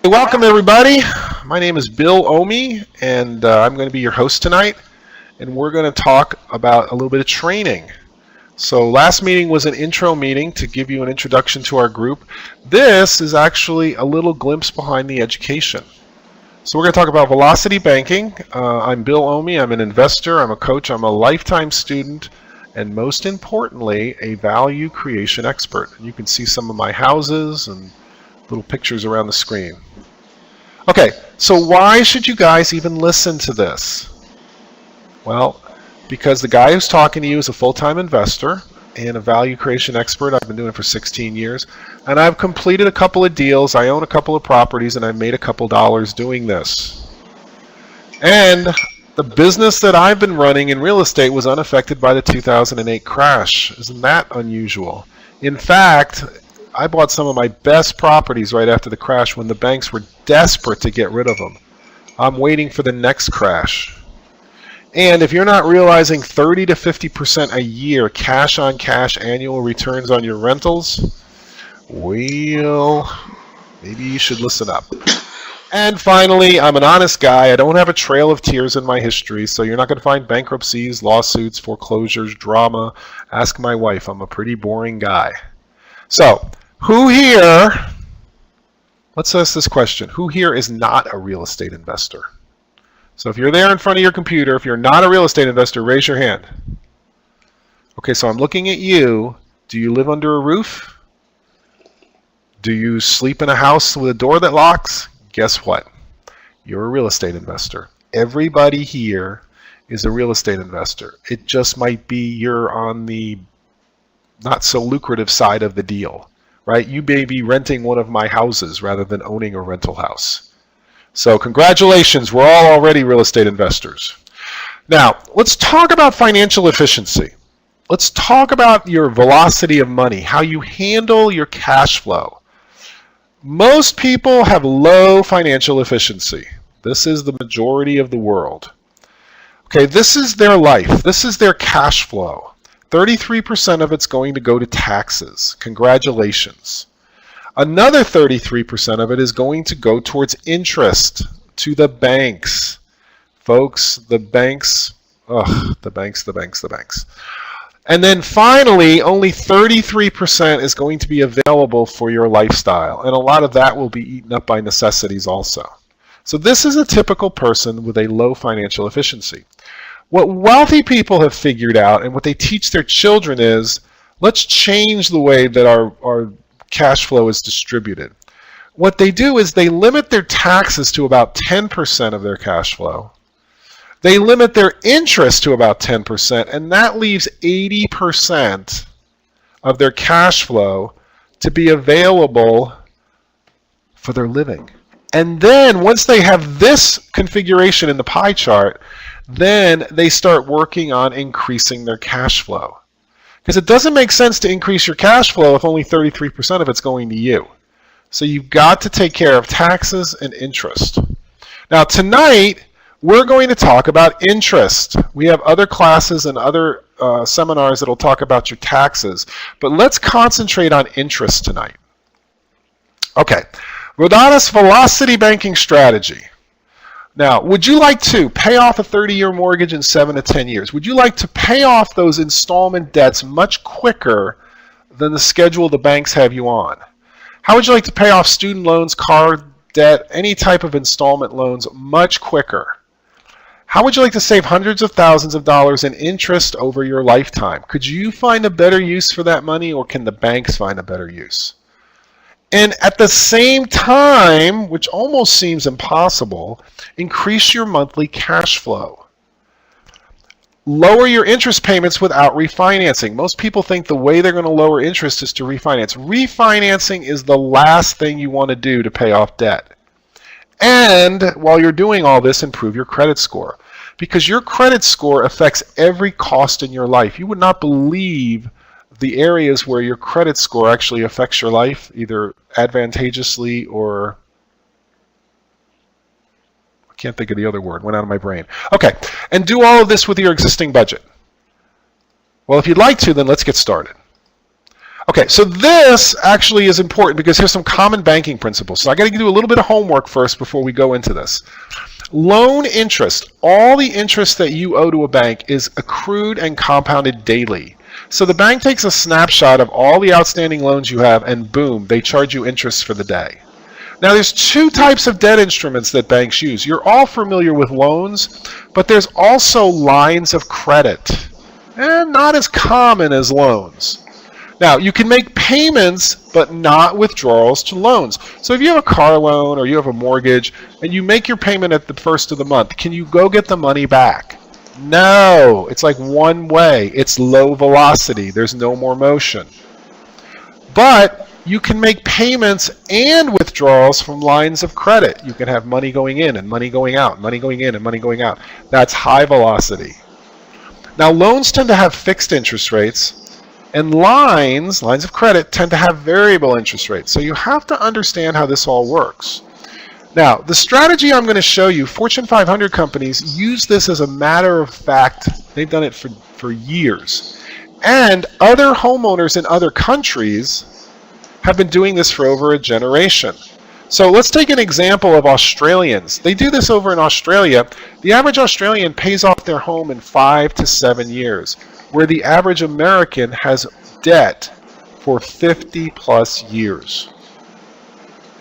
Welcome everybody. My name is Bill Oehme, and I'm going to be your host tonight. And we're going to talk about a little bit of training. So last meeting was an intro meeting to give you an introduction to our group. This is actually a little glimpse behind the education. So we're going to talk about velocity banking. I'm Bill Oehme. I'm an investor. I'm a coach. I'm a lifetime student. And most importantly, a value creation expert. And you can see some of my houses and little pictures around the screen. Okay, so why should you guys even listen to this? Well, because the guy who's talking to you is a full-time investor and a value creation expert. I've been doing it for 16 years. And I've completed a couple of deals. I own a couple of properties, and I've made a couple dollars doing this. And the business that I've been running in real estate was unaffected by the 2008 crash. Isn't that unusual? In fact, I bought some of my best properties right after the crash when the banks were desperate to get rid of them. I'm waiting for the next crash. And if you're not realizing 30 to 50% a year cash on cash annual returns on your rentals, well, maybe you should listen up. And finally, I'm an honest guy. I don't have a trail of tears in my history, so you're not going to find bankruptcies, lawsuits, foreclosures, drama. Ask my wife. I'm a pretty boring guy. So, who here, let's ask this question, who here is not a real estate investor? So if you're there in front of your computer, if you're not a real estate investor, raise your hand. Okay, so I'm looking at you. Do you live under a roof? Do you sleep in a house with a door that locks? Guess what? You're a real estate investor. Everybody here is a real estate investor. It just might be you're on the not so lucrative side of the deal. Right? You may be renting one of my houses rather than owning a rental house. So congratulations, we're all already real estate investors. Now, let's talk about financial efficiency. Let's talk about your velocity of money, how you handle your cash flow. Most people have low financial efficiency. This is the majority of the world. Okay, this is their life. This is their cash flow. 33% of it's going to go to taxes. Congratulations. Another 33% of it is going to go towards interest to the banks. Folks, the banks. And then finally, only 33% is going to be available for your lifestyle. And a lot of that will be eaten up by necessities also. So this is a typical person with a low financial efficiency. What wealthy people have figured out and what they teach their children is, let's change the way that our cash flow is distributed. What they do is they limit their taxes to about 10% of their cash flow. They limit their interest to about 10%, and that leaves 80% of their cash flow to be available for their living. And then once they have this configuration in the pie chart, then they start working on increasing their cash flow. Because it doesn't make sense to increase your cash flow if only 33% of it's going to you. So you've got to take care of taxes and interest. Now tonight, we're going to talk about interest. We have other classes and other seminars that will talk about your taxes. But let's concentrate on interest tonight. Okay, Rodanis Velocity Banking Strategy. Now, would you like to pay off a 30-year mortgage in 7 to 10 years? Would you like to pay off those installment debts much quicker than the schedule the banks have you on? How would you like to pay off student loans, car debt, any type of installment loans much quicker? How would you like to save hundreds of thousands of dollars in interest over your lifetime? Could you find a better use for that money, or can the banks find a better use? And at the same time, which almost seems impossible, increase your monthly cash flow. Lower your interest payments without refinancing. Most people think the way they're going to lower interest is to refinance. Refinancing is the last thing you want to do to pay off debt. And while you're doing all this, improve your credit score. Because your credit score affects every cost in your life. You would not believe the areas where your credit score actually affects your life, either advantageously or, I can't think of the other word, went out of my brain. Okay, and do all of this with your existing budget. Well, if you'd like to, then let's get started. Okay, so this actually is important because here's some common banking principles. So I got to do a little bit of homework first before we go into this. Loan interest, all the interest that you owe to a bank is accrued and compounded daily. So the bank takes a snapshot of all the outstanding loans you have and boom, they charge you interest for the day. Now there's two types of debt instruments that banks use. You're all familiar with loans, but there's also lines of credit, and not as common as loans. Now, you can make payments, but not withdrawals to loans. So if you have a car loan or you have a mortgage and you make your payment at the first of the month, can you go get the money back? No, it's like one way. It's low velocity. There's no more motion. But you can make payments and withdrawals from lines of credit. You can have money going in and money going out, money going in and money going out. That's high velocity. Now, loans tend to have fixed interest rates, and lines of credit tend to have variable interest rates. So you have to understand how this all works. Now, the strategy I'm going to show you, Fortune 500 companies use this as a matter of fact. They've done it for years. And other homeowners in other countries have been doing this for over a generation. So let's take an example of Australians. They do this over in Australia. The average Australian pays off their home in 5 to 7 years, where the average American has debt for 50 plus years.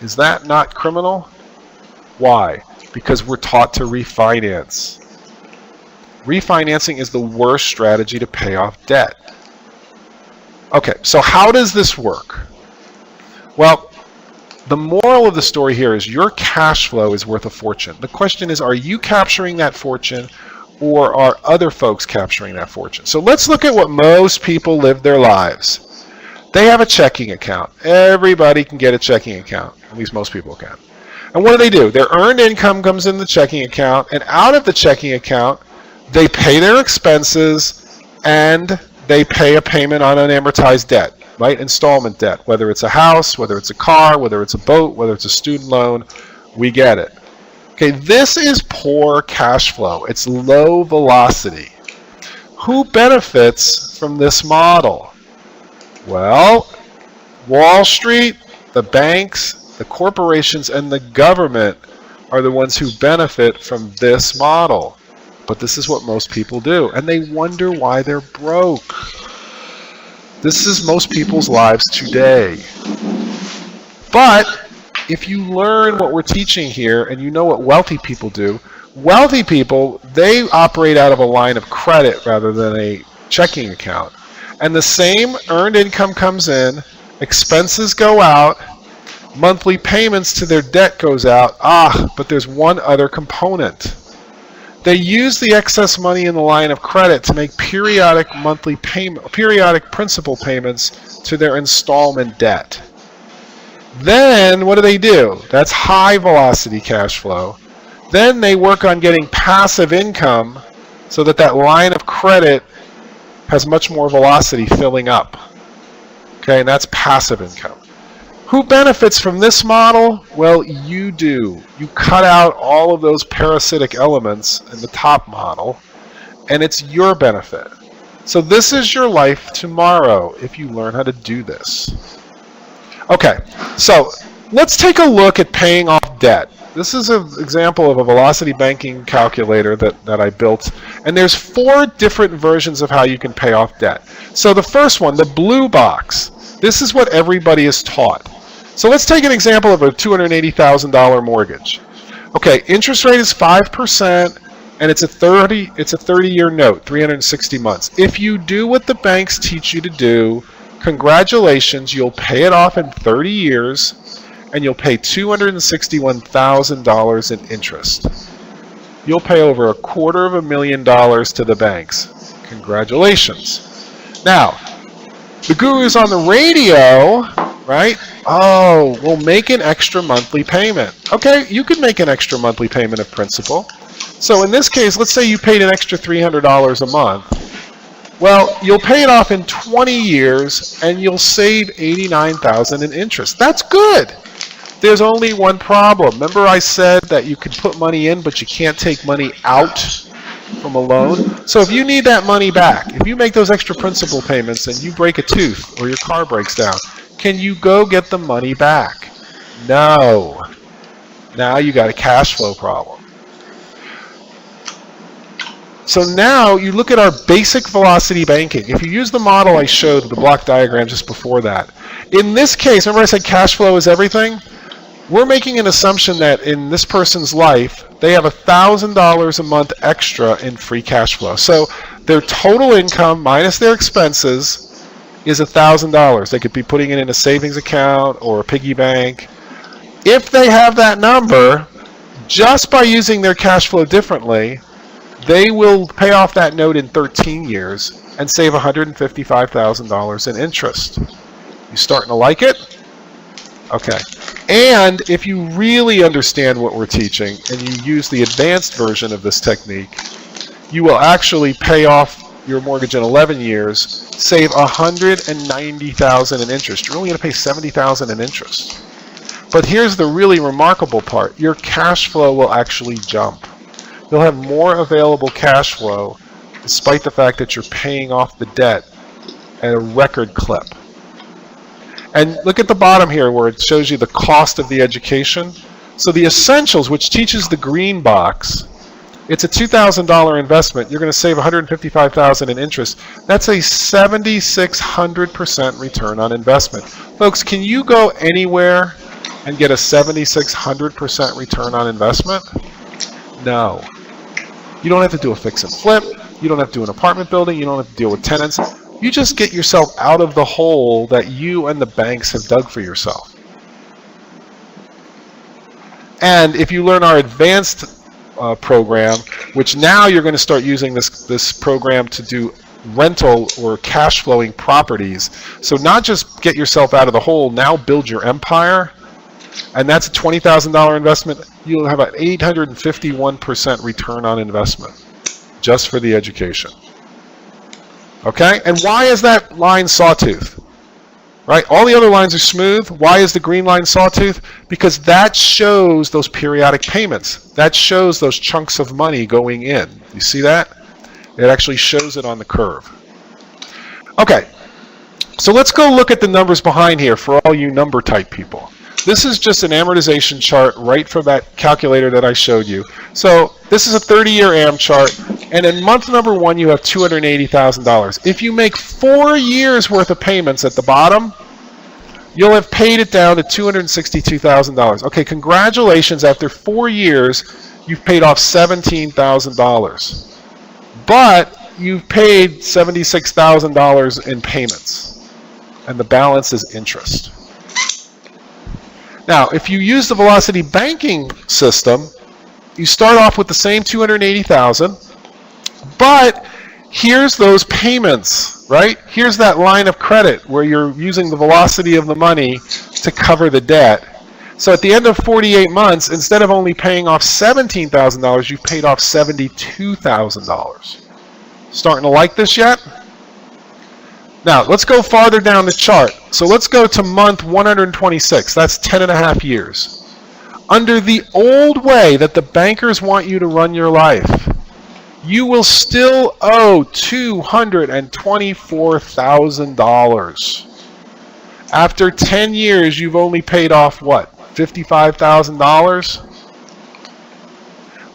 Is that not criminal? Why? Because we're taught to refinance. Refinancing is the worst strategy to pay off debt. Okay, so how does this work? Well, the moral of the story here is your cash flow is worth a fortune. The question is, are you capturing that fortune, or are other folks capturing that fortune? So let's look at what most people live their lives. They have a checking account. Everybody can get a checking account. At least most people can. And what do? Their earned income comes in the checking account, and out of the checking account, they pay their expenses and they pay a payment on unamortized debt, right? Installment debt, whether it's a house, whether it's a car, whether it's a boat, whether it's a student loan, we get it. Okay, this is poor cash flow. It's low velocity. Who benefits from this model? Well, Wall Street, the banks, the corporations, and the government are the ones who benefit from this model. But this is what most people do, and they wonder why they're broke. This is most people's lives today. But if you learn what we're teaching here and you know what wealthy people do, wealthy people, they operate out of a line of credit rather than a checking account. And the same earned income comes in, expenses go out, monthly payments to their debt goes out. But there's one other component. They use the excess money in the line of credit to make periodic principal payments to their installment debt. Then what do? That's high velocity cash flow. Then they work on getting passive income so that line of credit has much more velocity filling up. Okay, and that's passive income. Who benefits from this model? Well, you do. You cut out all of those parasitic elements in the top model, and it's your benefit. So this is your life tomorrow if you learn how to do this. Okay, so let's take a look at paying off debt. This is an example of a velocity banking calculator that I built, and there's 4 different versions of how you can pay off debt. So the first one, the blue box, this is what everybody is taught. So let's take an example of a $280,000 mortgage. Okay, interest rate is 5%, and it's a 30-year note, 360 months. If you do what the banks teach you to do, congratulations, you'll pay it off in 30 years, and you'll pay $261,000 in interest. You'll pay over $250,000 to the banks. Congratulations. Now, the gurus on the radio, right? Oh, we'll make an extra monthly payment. Okay, you could make an extra monthly payment of principal. So in this case, let's say you paid an extra $300 a month. Well, you'll pay it off in 20 years, and you'll save $89,000 in interest. That's good. There's only one problem. Remember I said that you can put money in, but you can't take money out? from a loan. So if you need that money back, if you make those extra principal payments and you break a tooth or your car breaks down, can you go get the money back? No. Now you got a cash flow problem. So now you look at our basic velocity banking. If you use the model I showed, the block diagram just before that, in this case, remember I said cash flow is everything? We're making an assumption that in this person's life, they have $1,000 a month extra in free cash flow. So their total income minus their expenses is $1,000. They could be putting it in a savings account or a piggy bank. If they have that number, just by using their cash flow differently, they will pay off that note in 13 years and save $155,000 in interest. You starting to like it? Okay. And if you really understand what we're teaching and you use the advanced version of this technique, you will actually pay off your mortgage in 11 years, save $190,000 in interest. You're only going to pay $70,000 in interest. But here's the really remarkable part. Your cash flow will actually jump. You'll have more available cash flow despite the fact that you're paying off the debt at a record clip. And look at the bottom here where it shows you the cost of the education. So the essentials, which teaches the green box, it's a $2,000 investment. You're going to save $155,000 in interest. That's a 7,600% return on investment. Folks, can you go anywhere and get a 7,600% return on investment? No. You don't have to do a fix and flip. You don't have to do an apartment building. You don't have to deal with tenants. You just get yourself out of the hole that you and the banks have dug for yourself. And if you learn our advanced program, which now you're going to start using this program to do rental or cash flowing properties. So not just get yourself out of the hole, now build your empire. And that's a $20,000 investment. You'll have an 851% return on investment just for the education. Okay? And why is that line sawtooth? Right? All the other lines are smooth. Why is the green line sawtooth? Because that shows those periodic payments. That shows those chunks of money going in. You see that? It actually shows it on the curve. Okay. So let's go look at the numbers behind here for all you number type people. This is just an amortization chart right from that calculator that I showed you. So this is a 30-year AM chart, and in month number 1 you have $280,000. If you make 4 years worth of payments at the bottom, you'll have paid it down to $262,000. Okay, congratulations, after 4 years you've paid off $17,000. But you've paid $76,000 in payments, and the balance is interest. Now, if you use the velocity banking system, you start off with the same $280,000, but here's those payments, right? Here's that line of credit where you're using the velocity of the money to cover the debt. So at the end of 48 months, instead of only paying off $17,000, you've paid off $72,000. Starting to like this yet? Now, let's go farther down the chart. So let's go to month 126. That's 10.5 years. Under the old way that the bankers want you to run your life, you will still owe $224,000. After 10 years, you've only paid off, what, $55,000?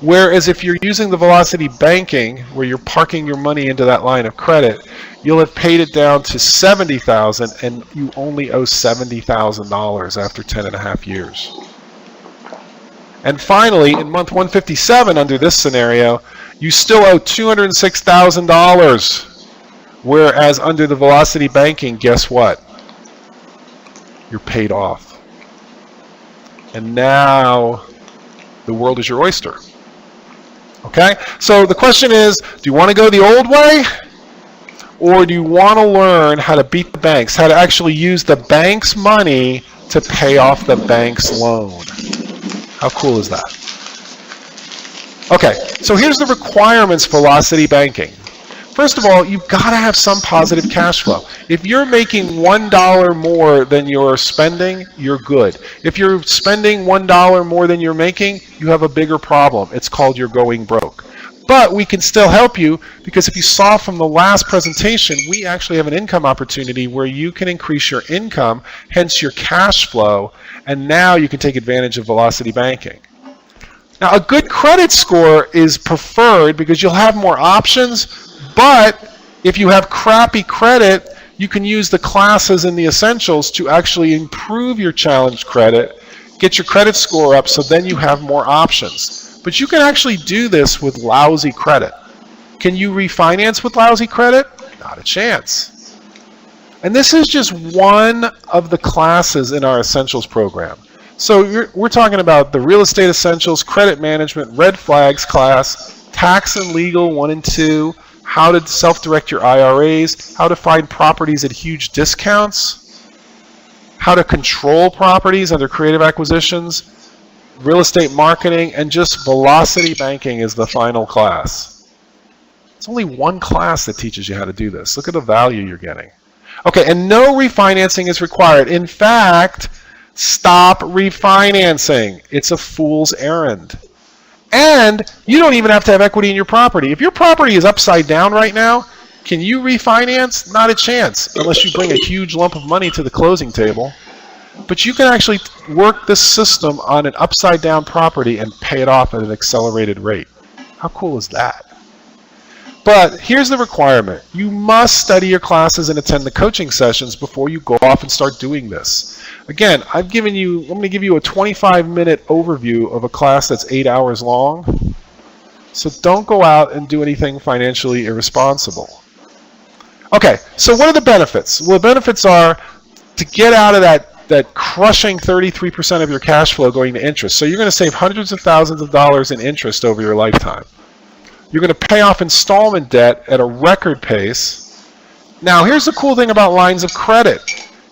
Whereas if you're using the velocity banking, where you're parking your money into that line of credit, you'll have paid it down to $70,000, and you only owe $70,000 after 10.5 years. And finally, in month 157, under this scenario, you still owe $206,000. Whereas under the velocity banking, guess what? You're paid off. And now the world is your oyster. Okay? So the question is, do you want to go the old way? Or do you want to learn how to beat the banks, how to actually use the bank's money to pay off the bank's loan? How cool is that? Okay, so here's the requirements for velocity banking. First of all, you've got to have some positive cash flow. If you're making $1 more than you're spending, you're good. If you're spending $1 more than you're making, you have a bigger problem. It's called you're going broke. But we can still help you, because if you saw from the last presentation, we actually have an income opportunity where you can increase your income, hence your cash flow, and now you can take advantage of velocity banking. Now, a good credit score is preferred because you'll have more options, but if you have crappy credit, you can use the classes and the essentials to actually improve your challenge credit, get your credit score up, so then you have more options. But you can actually do this with lousy credit. Can you refinance with lousy credit? Not a chance. And this is just one of the classes in our Essentials program. So we're talking about the Real Estate Essentials, Credit Management, Red Flags class, Tax and Legal 1 and 2, how to self-direct your IRAs, how to find properties at huge discounts, how to control properties under creative acquisitions, real estate marketing, and just velocity banking is the final class. It's only one class that teaches you how to do this. Look at the value you're getting. Okay, and no refinancing is required. In fact, stop refinancing. It's a fool's errand. And you don't even have to have equity in your property. If your property is upside down right now, can you refinance? Not a chance, unless you bring a huge lump of money to the closing table. But you can actually work this system on an upside down property and pay it off at an accelerated rate. How cool is that? But here's the requirement. You must study your classes and attend the coaching sessions before you go off and start doing this. Again, I'm going to give you a 25-minute overview of a class that's 8 hours long. So don't go out and do anything financially irresponsible. Okay, so what are the benefits? Well, the benefits are to get out of that crushing 33% of your cash flow going to interest. So you're going to save hundreds of thousands of dollars in interest over your lifetime. You're going to pay off installment debt at a record pace. Now, here's the cool thing about lines of credit.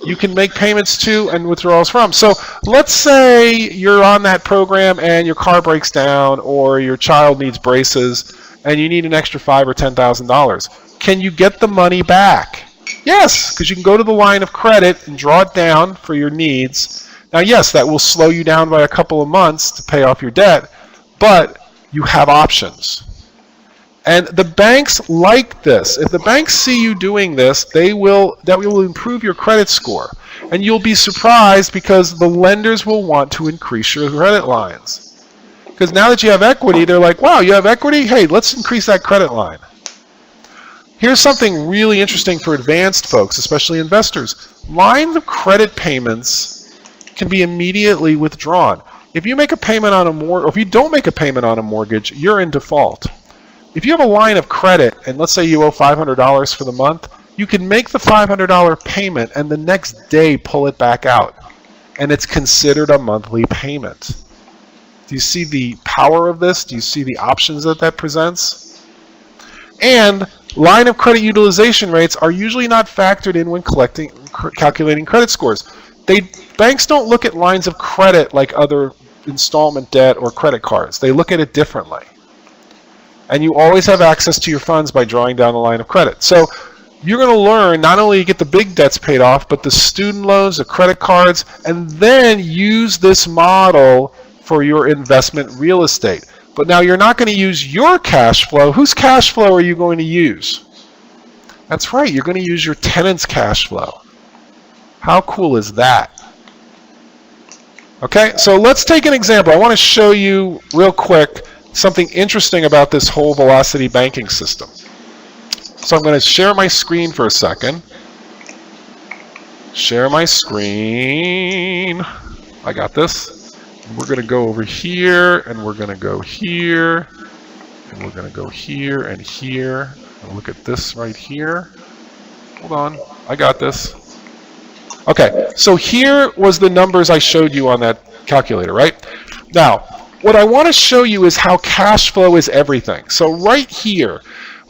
You can make payments to and withdrawals from. So let's say you're on that program and your car breaks down or your child needs braces and you need an extra $5,000 or $10,000. Can you get the money back? Yes, because you can go to the line of credit and draw it down for your needs. Now, yes, that will slow you down by a couple of months to pay off your debt, but you have options. And the banks like this. If the banks see you doing this, that will improve your credit score. And you'll be surprised because the lenders will want to increase your credit lines. Because now that you have equity, they're like, wow, you have equity? Hey, let's increase that credit line. Here's something really interesting for advanced folks, especially investors. Lines of credit payments can be immediately withdrawn. If you make a payment on a mortgage, or if you don't make a payment on a mortgage, you're in default. If you have a line of credit, and let's say you owe $500 for the month, you can make the $500 payment and the next day pull it back out. And it's considered a monthly payment. Do you see the power of this? Do you see the options that presents? And line of credit utilization rates are usually not factored in when calculating credit scores. Banks don't look at lines of credit like other installment debt or credit cards. They look at it differently. And you always have access to your funds by drawing down a line of credit. So you're going to learn not only to get the big debts paid off, but the student loans, the credit cards, and then use this model for your investment real estate. But now you're not going to use your cash flow. Whose cash flow are you going to use? That's right, you're going to use your tenant's cash flow. How cool is that? Okay, so let's take an example. I want to show you real quick something interesting about this whole velocity banking system. So I'm going to share my screen for a second. Share my screen. I got this. We're going to go over here, and we're going to go here, and we're going to go here and here. And look at this right here. Hold on. I got this. Okay, so here was the numbers I showed you on that calculator, right? Now, what I want to show you is how cash flow is everything. So right here,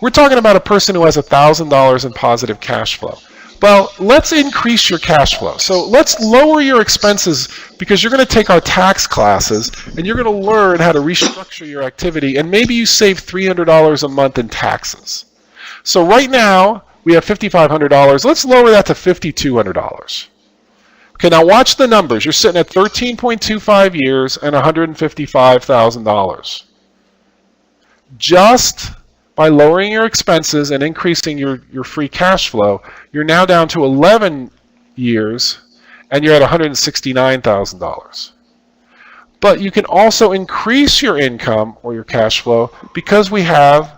we're talking about a person who has $1,000 in positive cash flow. Well, let's increase your cash flow. So let's lower your expenses because you're going to take our tax classes and you're going to learn how to restructure your activity, and maybe you save $300 a month in taxes. So right now, we have $5,500. Let's lower that to $5,200. Okay, now watch the numbers. You're sitting at 13.25 years and $155,000. just by lowering your expenses and increasing your free cash flow, you're now down to 11 years and you're at $169,000. But you can also increase your income or your cash flow because we have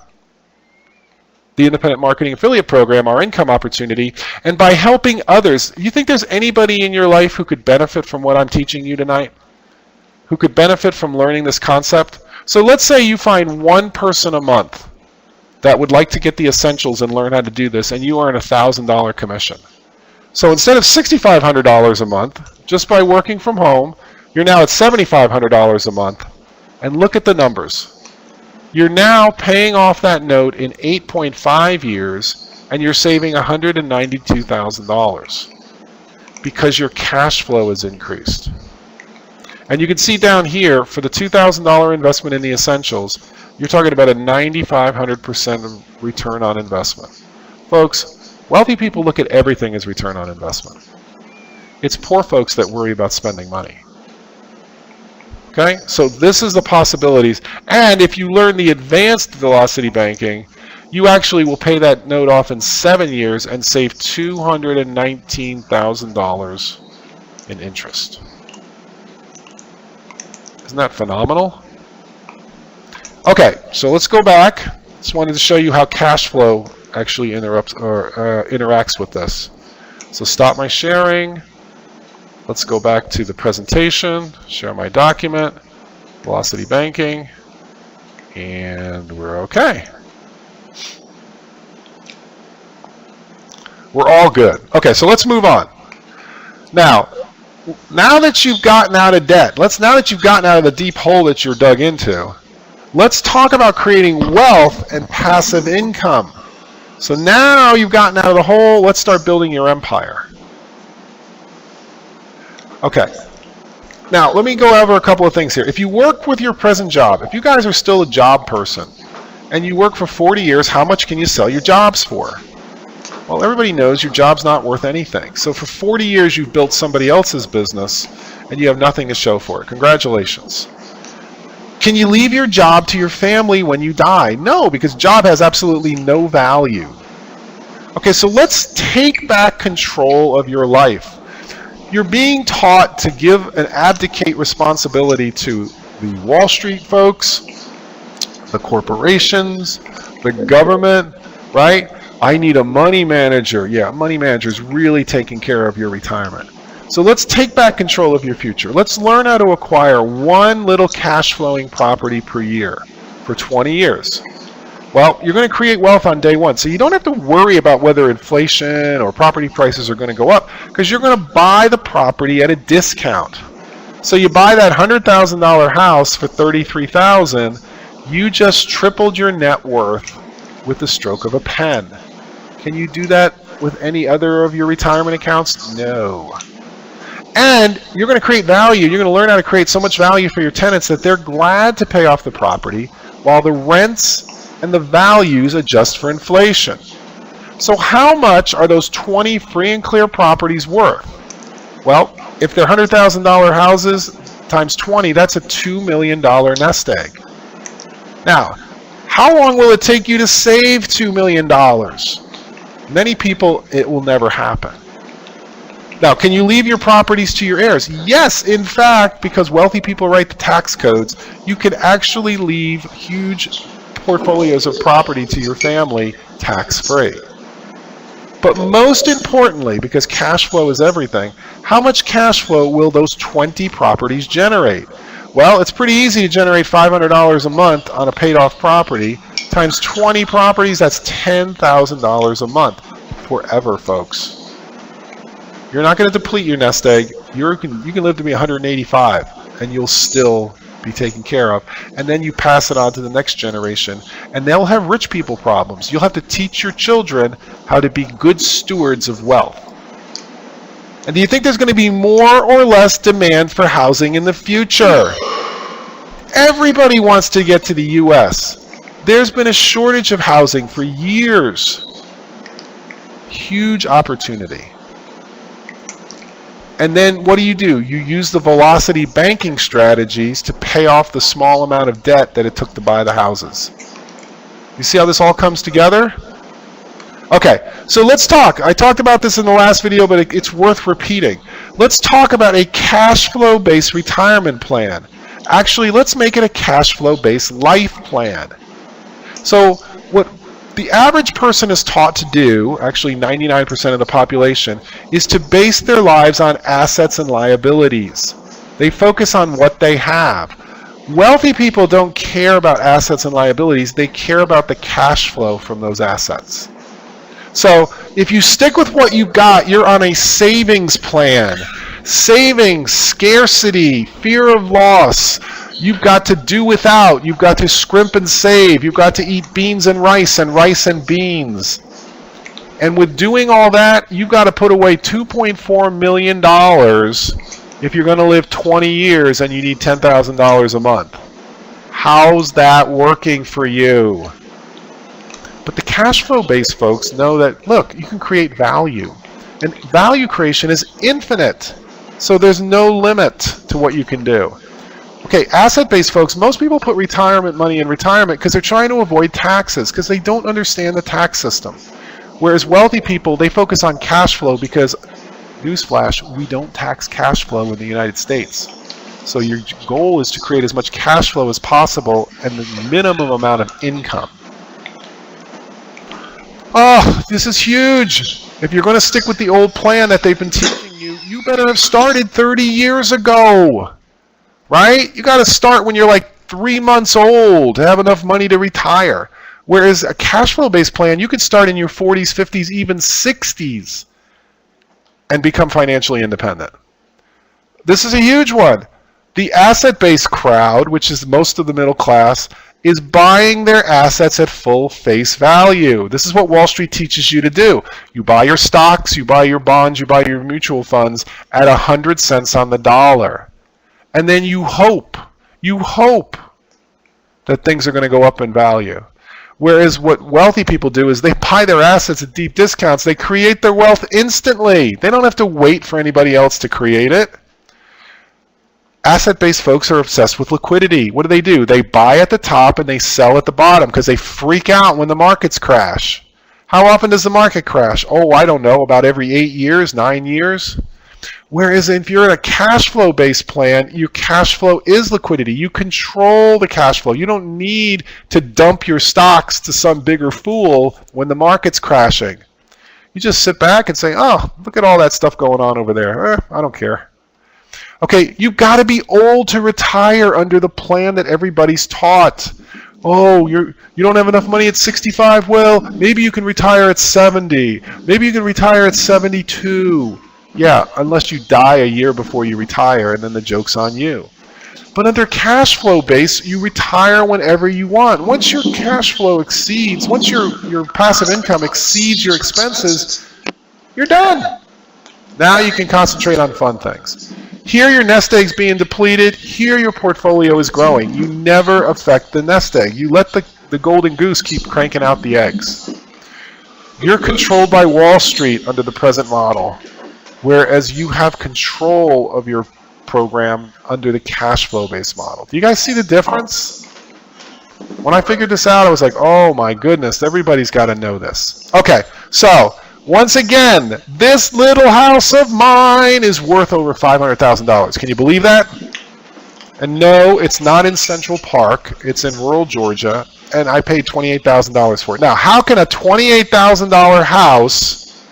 the Independent Marketing Affiliate Program, our income opportunity, and by helping others. You think there's anybody in your life who could benefit from what I'm teaching you tonight? Who could benefit from learning this concept? So let's say you find one person a month that would like to get the essentials and learn how to do this, and you earn a $1,000 commission. So instead of $6,500 a month, just by working from home, you're now at $7,500 a month. And look at the numbers. You're now paying off that note in 8.5 years, and you're saving $192,000 because your cash flow is increased. And you can see down here, for the $2,000 investment in the essentials, you're talking about a 9,500% return on investment. Folks, wealthy people look at everything as return on investment. It's poor folks that worry about spending money. Okay, so this is the possibilities. And if you learn the advanced velocity banking, you actually will pay that note off in 7 years and save $219,000 in interest. Isn't that phenomenal? Okay, so let's go back. Just wanted to show you how cash flow actually interacts with this. So stop my sharing. Let's go back to the presentation, share my document, velocity banking, and we're okay. We're all good. Okay, so let's move on. Now that you've gotten out of debt, now that you've gotten out of the deep hole that you're dug into, let's talk about creating wealth and passive income. So now you've gotten out of the hole, let's start building your empire. Okay, now let me go over a couple of things here. If you work with your present job, if you guys are still a job person, and you work for 40 years, how much can you sell your jobs for? Well, everybody knows your job's not worth anything. So for 40 years, you've built somebody else's business, and you have nothing to show for it. Congratulations. Can you leave your job to your family when you die? No, because job has absolutely no value. Okay, so let's take back control of your life. You're being taught to give and abdicate responsibility to the Wall Street folks, the corporations, the government, right? I need a money manager. Yeah, a money manager is really taking care of your retirement. So let's take back control of your future. Let's learn how to acquire one little cash flowing property per year for 20 years. Well, you're going to create wealth on day one. So you don't have to worry about whether inflation or property prices are going to go up, because you're going to buy the property at a discount. So you buy that $100,000 house for $33,000, you just tripled your net worth with the stroke of a pen. Can you do that with any other of your retirement accounts? No. And you're going to create value. You're going to learn how to create so much value for your tenants that they're glad to pay off the property while the rents and the values adjust for inflation. So how much are those 20 free and clear properties worth? Well, if they're $100,000 houses times 20, that's a $2 million nest egg. Now, how long will it take you to save $2 million? Many people, it will never happen. Now, can you leave your properties to your heirs? Yes, in fact, because wealthy people write the tax codes, you can actually leave huge portfolios of property to your family tax-free. But most importantly, because cash flow is everything, how much cash flow will those 20 properties generate? Well, it's pretty easy to generate $500 a month on a paid-off property. Times 20 properties, that's $10,000 a month. Forever, folks. You're not going to deplete your nest egg. You can live to be 185, and you'll still be taken care of. And then you pass it on to the next generation, and they'll have rich people problems. You'll have to teach your children how to be good stewards of wealth. And do you think there's going to be more or less demand for housing in the future? Everybody wants to get to the U.S. There's been a shortage of housing for years. Huge opportunity. And then what do? You use the velocity banking strategies to pay off the small amount of debt that it took to buy the houses. You see how this all comes together? Okay, so let's talk. I talked about this in the last video, but it's worth repeating. Let's talk about a cash flow-based retirement plan. Actually, let's make it a cash flow-based life plan. So what the average person is taught to do, actually 99% of the population, is to base their lives on assets and liabilities. They focus on what they have. Wealthy people don't care about assets and liabilities. They care about the cash flow from those assets. So if you stick with what you've got, you're on a savings plan. Savings, scarcity, fear of loss. You've got to do without. You've got to scrimp and save. You've got to eat beans and rice and beans. And with doing all that, you've got to put away $2.4 million if you're going to live 20 years and you need $10,000 a month. How's that working for you? But the cash flow-based folks know that, look, you can create value. And value creation is infinite. So there's no limit to what you can do. Okay, asset-based folks, most people put retirement money in retirement because they're trying to avoid taxes, because they don't understand the tax system. Whereas wealthy people, they focus on cash flow because, newsflash, we don't tax cash flow in the United States. So your goal is to create as much cash flow as possible and the minimum amount of income. Oh, this is huge. If you're going to stick with the old plan that they've been teaching you, you better have started 30 years ago. Right? You got to start when you're like 3 months old to have enough money to retire. Whereas a cash flow-based plan, you could start in your 40s, 50s, even 60s and become financially independent. This is a huge one. The asset-based crowd, which is most of the middle class, is buying their assets at full face value. This is what Wall Street teaches you to do. You buy your stocks, you buy your bonds, you buy your mutual funds at 100 cents on the dollar. And then you hope that things are going to go up in value. Whereas what wealthy people do is they buy their assets at deep discounts. They create their wealth instantly. They don't have to wait for anybody else to create it. Asset-based folks are obsessed with liquidity. What do? They buy at the top and they sell at the bottom because they freak out when the markets crash. How often does the market crash? Oh, I don't know, about every 8 years, 9 years. Whereas if you're in a cash flow based plan, your cash flow is liquidity. You control the cash flow. You don't need to dump your stocks to some bigger fool when the market's crashing. You just sit back and say, oh, look at all that stuff going on over there. I don't care. Okay, you've got to be old to retire under the plan that everybody's taught. Oh, you don't have enough money at 65? Well, maybe you can retire at 70. Maybe you can retire at 72. Yeah, unless you die a year before you retire, and then the joke's on you. But under cash flow base, you retire whenever you want. Once your cash flow exceeds, once your passive income exceeds your expenses, you're done. Now you can concentrate on fun things. Here your nest egg's being depleted. Here your portfolio is growing. You never affect the nest egg. You let the golden goose keep cranking out the eggs. You're controlled by Wall Street under the present model, whereas you have control of your program under the cash flow based model. Do you guys see the difference? When I figured this out, I was like, oh my goodness, everybody's got to know this. Okay, so once again, this little house of mine is worth over $500,000. Can you believe that? And no, it's not in Central Park. It's in rural Georgia, and I paid $28,000 for it. Now, how can a $28,000 house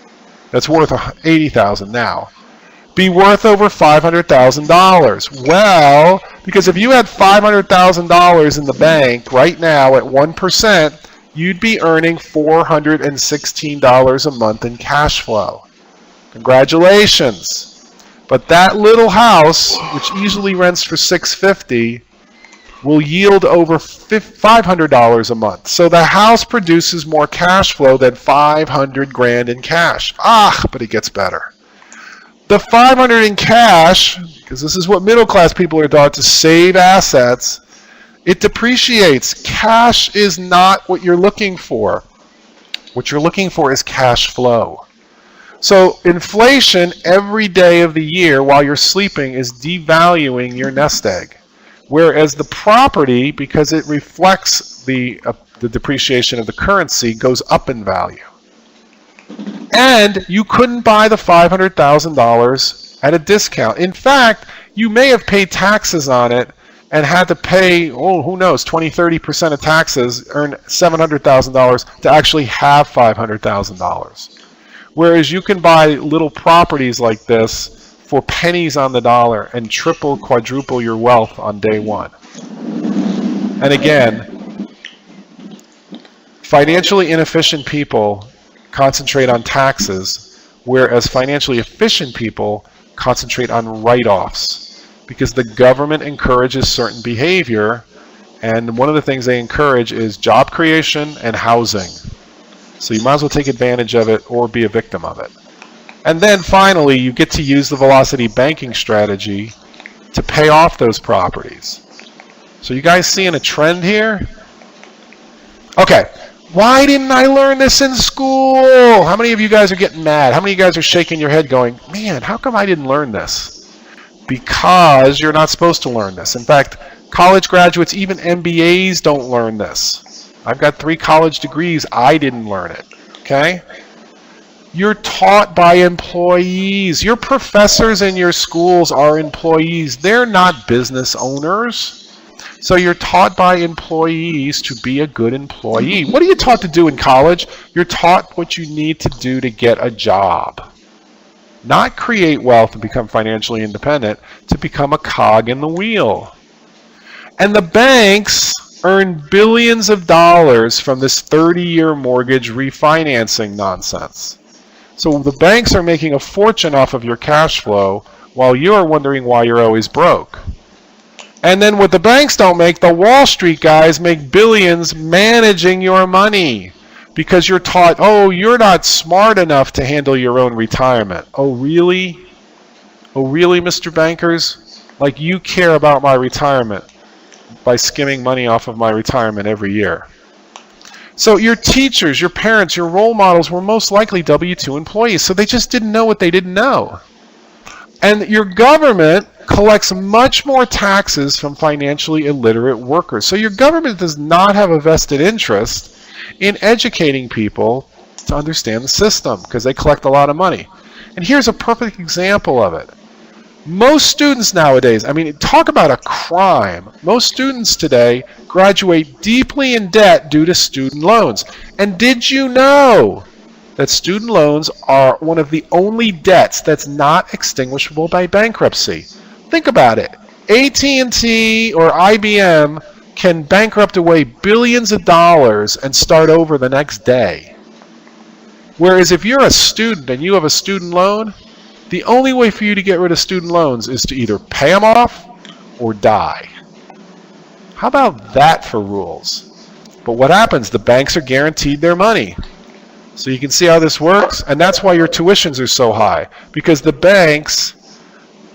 that's worth $80,000 now be worth over $500,000? Well, because if you had $500,000 in the bank right now at 1%, you'd be earning $416 a month in cash flow. Congratulations. But that little house, which easily rents for $650, will yield over $500 a month. So the house produces more cash flow than $500,000 in cash. But it gets better. The $500 in cash, because this is what middle class people are taught to save assets, it depreciates. Cash is not what you're looking for. What you're looking for is cash flow. So inflation every day of the year while you're sleeping is devaluing your nest egg. Whereas the property, because it reflects the the depreciation of the currency goes up in value. And you couldn't buy the $500,000 at a discount. In fact, you may have paid taxes on it and had to pay, who knows, 20-30% of taxes, earn $700,000 to actually have $500,000. Whereas you can buy little properties like this for pennies on the dollar and triple, quadruple your wealth on day one. And again, financially inefficient people concentrate on taxes, whereas financially efficient people concentrate on write-offs. Because the government encourages certain behavior, and one of the things they encourage is job creation and housing. So you might as well take advantage of it or be a victim of it. And then finally, you get to use the velocity banking strategy to pay off those properties. So you guys seeing a trend here? Okay, why didn't I learn this in school? How many of you guys are getting mad? How many of you guys are shaking your head going, man, how come I didn't learn this? Because you're not supposed to learn this. In fact, college graduates, even MBAs, don't learn this. I've got 3 college degrees. I didn't learn it. Okay? You're taught by employees. Your professors in your schools are employees. They're not business owners. So you're taught by employees to be a good employee. What are you taught to do in college? You're taught what you need to do to get a job. Not create wealth and become financially independent, to become a cog in the wheel. And the banks earn billions of dollars from this 30-year mortgage refinancing nonsense. So the banks are making a fortune off of your cash flow while you're wondering why you're always broke. And then what the banks don't make, the Wall Street guys make billions managing your money. Because you're taught, oh, you're not smart enough to handle your own retirement. Oh, really? Oh, really, Mr. Bankers? Like you care about my retirement by skimming money off of my retirement every year. So your teachers, your parents, your role models were most likely W-2 employees. So they just didn't know what they didn't know. And your government collects much more taxes from financially illiterate workers. So your government does not have a vested interest in educating people to understand the system because they collect a lot of money. And here's a perfect example of it. Most students nowadays, I mean, talk about a crime. Most students today graduate deeply in debt due to student loans. And did you know that student loans are one of the only debts that's not extinguishable by bankruptcy? Think about it. AT&T or IBM can bankrupt away billions of dollars and start over the next day. Whereas if you're a student and you have a student loan, the only way for you to get rid of student loans is to either pay them off or die. How about that for rules? But what happens? The banks are guaranteed their money. So you can see how this works, and that's why your tuitions are so high, because the banks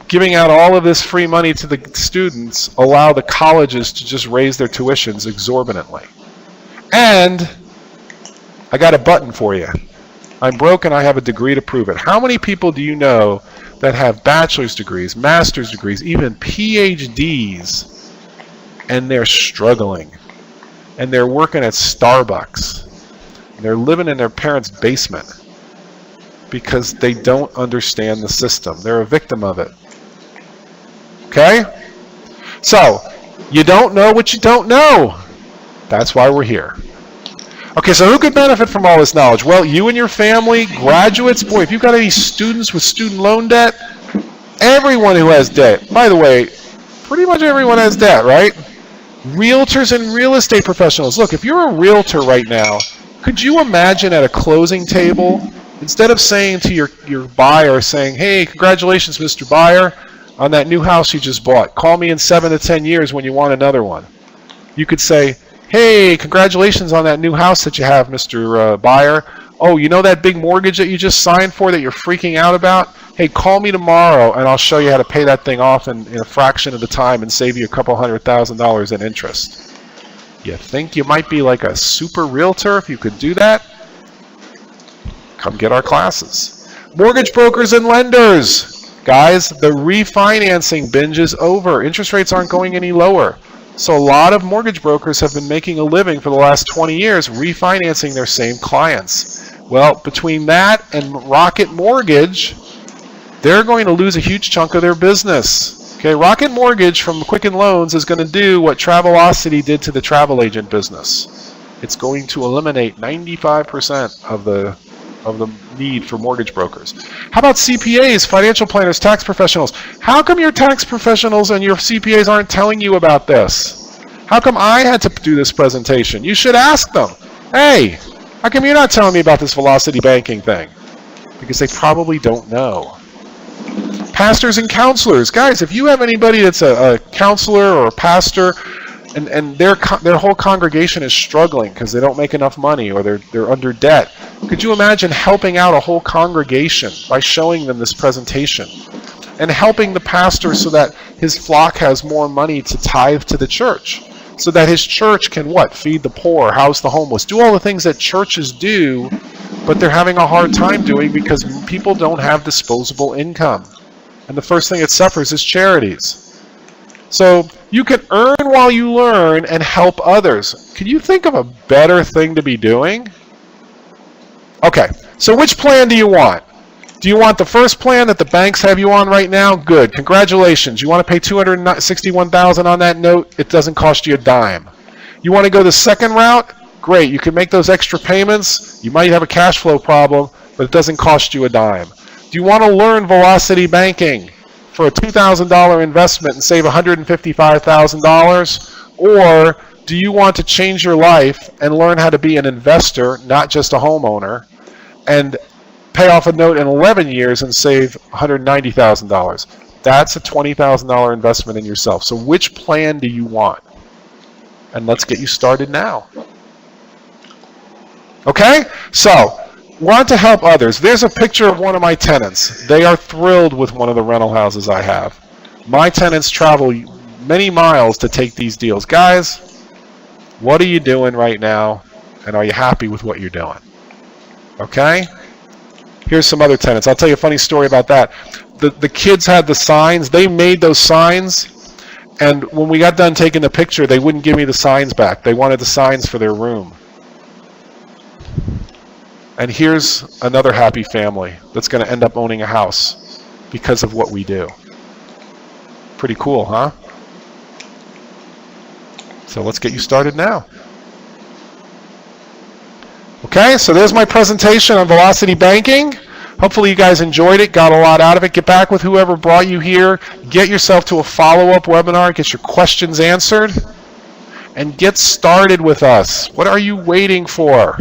giving out all of this free money to the students allow the colleges to just raise their tuitions exorbitantly. And I got a button for you. I'm broke and I have a degree to prove it. How many people do you know that have bachelor's degrees, master's degrees, even PhDs, and they're struggling? And they're working at Starbucks. And they're living in their parents' basement because they don't understand the system. They're a victim of it. Okay? So, you don't know what you don't know. That's why we're here. Okay, so who could benefit from all this knowledge? Well, you and your family, graduates. Boy, if you've got any students with student loan debt, everyone who has debt. By the way, pretty much everyone has debt, right? Realtors and real estate professionals. Look, if you're a realtor right now, could you imagine at a closing table, instead of saying to your buyer, saying, hey, congratulations, Mr. Buyer, on that new house you just bought. Call me in 7 to 10 years when you want another one. You could say, hey, congratulations on that new house that you have, Mr. Buyer. Oh, you know that big mortgage that you just signed for that you're freaking out about? Hey, call me tomorrow and I'll show you how to pay that thing off in a fraction of the time and save you a couple $100,000 in interest. You think you might be like a super realtor if you could do that? Come get our classes. Mortgage brokers and lenders. Guys, the refinancing binge is over. Interest rates aren't going any lower. So a lot of mortgage brokers have been making a living for the last 20 years refinancing their same clients. Well, between that and Rocket Mortgage, they're going to lose a huge chunk of their business. Okay, Rocket Mortgage from Quicken Loans is going to do what Travelocity did to the travel agent business. It's going to eliminate 95% of the need for mortgage brokers. How about CPAs, financial planners, tax professionals? How come your tax professionals and your CPAs aren't telling you about this? How come I had to do this presentation? You should ask them, hey, how come you're not telling me about this velocity banking thing? Because they probably don't know. Pastors and counselors. Guys, if you have anybody that's a counselor or a pastor and their whole congregation is struggling because they don't make enough money or they're under debt, could you imagine helping out a whole congregation by showing them this presentation and helping the pastor so that his flock has more money to tithe to the church, so that his church can what? Feed the poor, house the homeless, do all the things that churches do, but they're having a hard time doing because people don't have disposable income. And the first thing it suffers is charities. So you can earn while you learn and help others. Can you think of a better thing to be doing? Okay, so which plan do you want? Do you want the first plan that the banks have you on right now? Good, congratulations. You want to pay $261,000 on that note? It doesn't cost you a dime. You want to go the second route? Great, you can make those extra payments. You might have a cash flow problem, but it doesn't cost you a dime. Do you want to learn velocity banking for a $2,000 investment and save $155,000? Or do you want to change your life and learn how to be an investor, not just a homeowner, and pay off a note in 11 years and save $190,000? That's a $20,000 investment in yourself. So which plan do you want? And let's get you started now. Okay? So, want to help others. There's a picture of one of my tenants. They are thrilled with one of the rental houses I have. My tenants travel many miles to take these deals. Guys, what are you doing right now? And are you happy with what you're doing? Okay? Here's some other tenants. I'll tell you a funny story about that. The kids had the signs. They made those signs. And when we got done taking the picture, they wouldn't give me the signs back. They wanted the signs for their room. And here's another happy family that's going to end up owning a house because of what we do. Pretty cool, huh? So let's get you started now. Okay, so there's my presentation on velocity banking. Hopefully you guys enjoyed it, got a lot out of it. Get back with whoever brought you here. Get yourself to a follow-up webinar. Get your questions answered. And get started with us. What are you waiting for?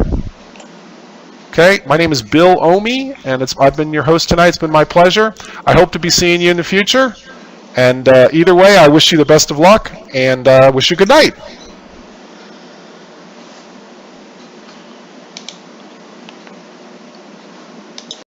Okay, my name is Bill Oehme, and I've been your host tonight. It's been my pleasure. I hope to be seeing you in the future. And either way, I wish you the best of luck, and wish you good night.